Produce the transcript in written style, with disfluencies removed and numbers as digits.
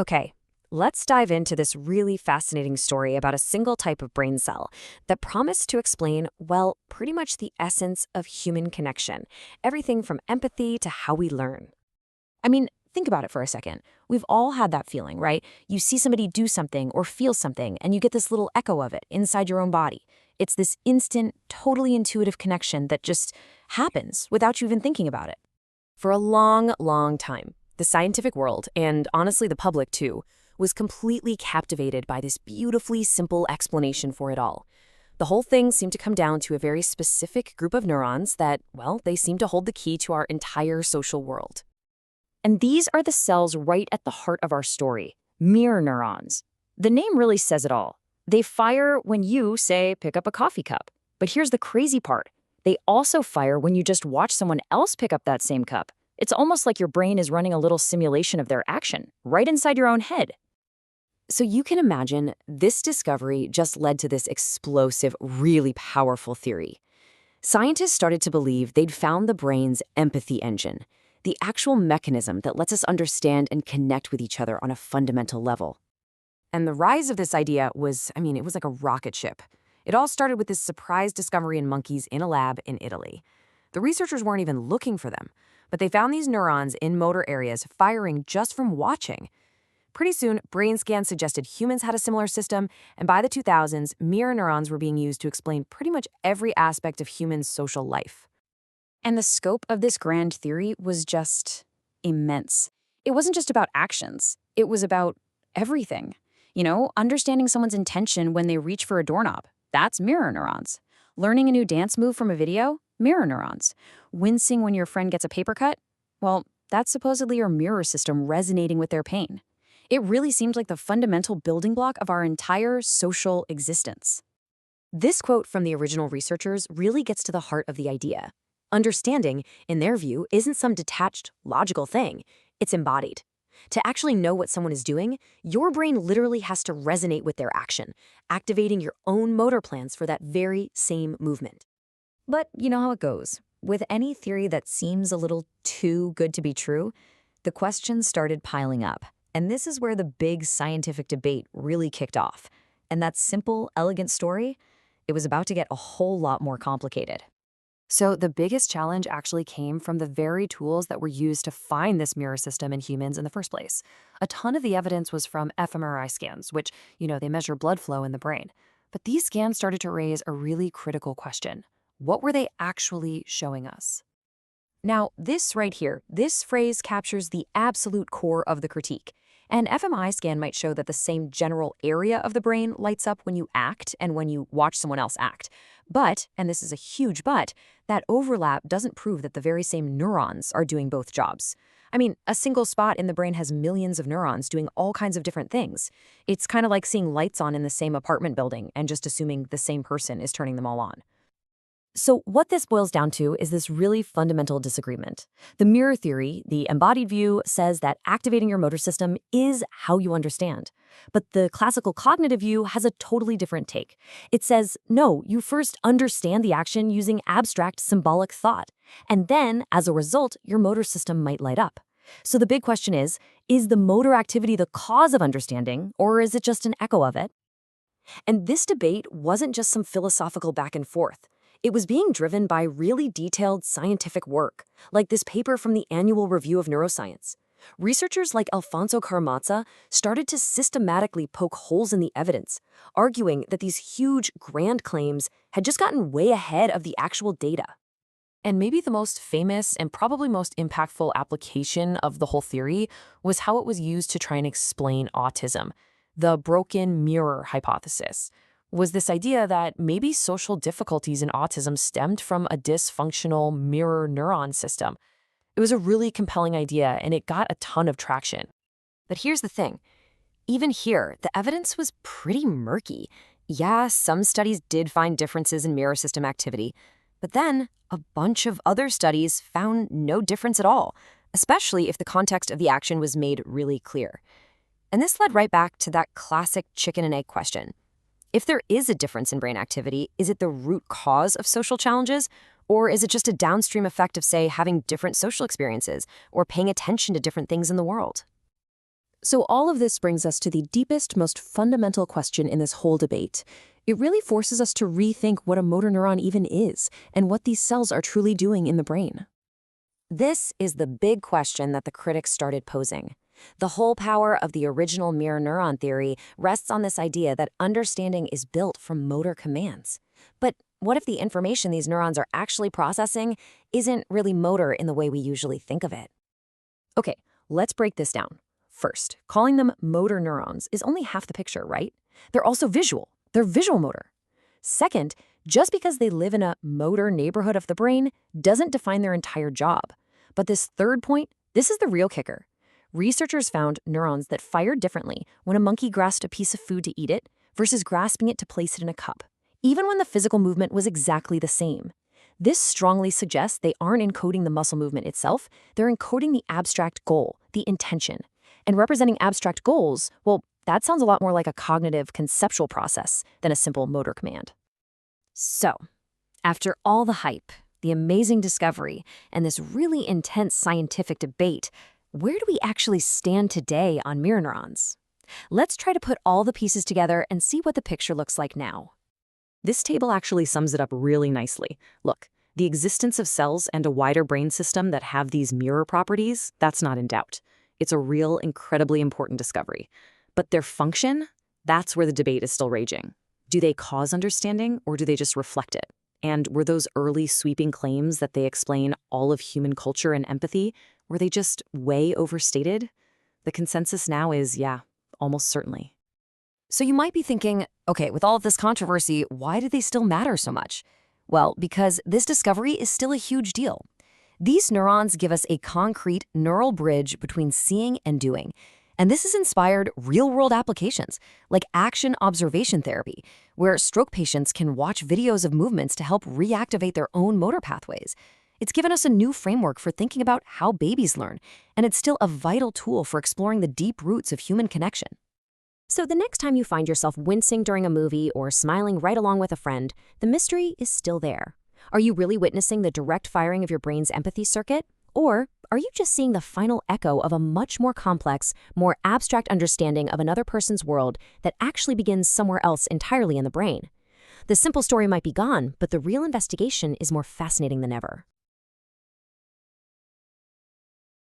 Okay, let's dive into this really fascinating story about a single type of brain cell that promised to explain, well, pretty much the essence of human connection, everything from empathy to how we learn. I mean, think about it for a second. We've all had that feeling, right? You see somebody do something or feel something, and you get this little echo of it inside your own body. It's this instant, totally intuitive connection that just happens without you even thinking about it. For a long, long time, the scientific world, and honestly the public too, was completely captivated by this beautifully simple explanation for it all. The whole thing seemed to come down to a very specific group of neurons that, well, they seem to hold the key to our entire social world. And these are the cells right at the heart of our story, mirror neurons. The name really says it all. They fire when you, say, pick up a coffee cup. But here's the crazy part. They also fire when you just watch someone else pick up that same cup. It's almost like your brain is running a little simulation of their action, right inside your own head. So you can imagine this discovery just led to this explosive, really powerful theory. Scientists started to believe they'd found the brain's empathy engine, the actual mechanism that lets us understand and connect with each other on a fundamental level. And the rise of this idea was, it was like a rocket ship. It all started with this surprise discovery in monkeys in a lab in Italy. The researchers weren't even looking for them, but they found these neurons in motor areas firing just from watching. Pretty soon, brain scans suggested humans had a similar system, and by the 2000s, mirror neurons were being used to explain pretty much every aspect of human social life. And the scope of this grand theory was just immense. It wasn't just about actions. It was about everything. Understanding someone's intention when they reach for a doorknob. That's mirror neurons. Learning a new dance move from a video? Mirror neurons. Wincing when your friend gets a paper cut? Well, that's supposedly your mirror system resonating with their pain. It really seemed like the fundamental building block of our entire social existence. This quote from the original researchers really gets to the heart of the idea. Understanding, in their view, isn't some detached, logical thing. It's embodied. To actually know what someone is doing, your brain literally has to resonate with their action, activating your own motor plans for that very same movement. But you know how it goes. With any theory that seems a little too good to be true, the questions started piling up. And this is where the big scientific debate really kicked off. And that simple, elegant story, it was about to get a whole lot more complicated. So the biggest challenge actually came from the very tools that were used to find this mirror system in humans in the first place. A ton of the evidence was from fMRI scans, which, they measure blood flow in the brain. But these scans started to raise a really critical question. What were they actually showing us? Now, this right here, this phrase captures the absolute core of the critique. An fMRI scan might show that the same general area of the brain lights up when you act and when you watch someone else act. But, and this is a huge but, that overlap doesn't prove that the very same neurons are doing both jobs. A single spot in the brain has millions of neurons doing all kinds of different things. It's kind of like seeing lights on in the same apartment building and just assuming the same person is turning them all on. So what this boils down to is this really fundamental disagreement. The mirror theory, the embodied view, says that activating your motor system is how you understand. But the classical cognitive view has a totally different take. It says, no, you first understand the action using abstract symbolic thought. And then, as a result, your motor system might light up. So the big question is the motor activity the cause of understanding, or is it just an echo of it? And this debate wasn't just some philosophical back and forth. It was being driven by really detailed scientific work, like this paper from the Annual Review of Neuroscience. Researchers like Alfonso Caramazza started to systematically poke holes in the evidence, arguing that these huge, grand claims had just gotten way ahead of the actual data. And maybe the most famous and probably most impactful application of the whole theory was how it was used to try and explain autism, the broken mirror hypothesis. Was this idea that maybe social difficulties in autism stemmed from a dysfunctional mirror neuron system. It was a really compelling idea, and it got a ton of traction. But here's the thing. Even here, the evidence was pretty murky. Yeah, some studies did find differences in mirror system activity, but then a bunch of other studies found no difference at all, especially if the context of the action was made really clear. And this led right back to that classic chicken and egg question. If there is a difference in brain activity, is it the root cause of social challenges? Or is it just a downstream effect of, say, having different social experiences or paying attention to different things in the world? So all of this brings us to the deepest, most fundamental question in this whole debate. It really forces us to rethink what a motor neuron even is and what these cells are truly doing in the brain. This is the big question that the critics started posing. The whole power of the original mirror neuron theory rests on this idea that understanding is built from motor commands. But what if the information these neurons are actually processing isn't really motor in the way we usually think of it? Okay, let's break this down. First, calling them motor neurons is only half the picture, right? They're also visual. They're visual motor. Second, just because they live in a motor neighborhood of the brain doesn't define their entire job. But this third point, this is the real kicker. Researchers found neurons that fired differently when a monkey grasped a piece of food to eat it versus grasping it to place it in a cup, even when the physical movement was exactly the same. This strongly suggests they aren't encoding the muscle movement itself, they're encoding the abstract goal, the intention. And representing abstract goals, well, that sounds a lot more like a cognitive, conceptual process than a simple motor command. So, after all the hype, the amazing discovery, and this really intense scientific debate, where do we actually stand today on mirror neurons? Let's try to put all the pieces together and see what the picture looks like now. This table actually sums it up really nicely. Look, the existence of cells and a wider brain system that have these mirror properties, that's not in doubt. It's a real, incredibly important discovery. But their function, that's where the debate is still raging. Do they cause understanding, or do they just reflect it? And were those early sweeping claims that they explain all of human culture and empathy, were they just way overstated? The consensus now is, yeah, almost certainly. So you might be thinking, okay, with all of this controversy, why do they still matter so much? Well, because this discovery is still a huge deal. These neurons give us a concrete neural bridge between seeing and doing. And this has inspired real-world applications, like action observation therapy, where stroke patients can watch videos of movements to help reactivate their own motor pathways. It's given us a new framework for thinking about how babies learn, and it's still a vital tool for exploring the deep roots of human connection. So the next time you find yourself wincing during a movie or smiling right along with a friend, the mystery is still there. Are you really witnessing the direct firing of your brain's empathy circuit? Or are you just seeing the final echo of a much more complex, more abstract understanding of another person's world that actually begins somewhere else entirely in the brain? The simple story might be gone, but the real investigation is more fascinating than ever.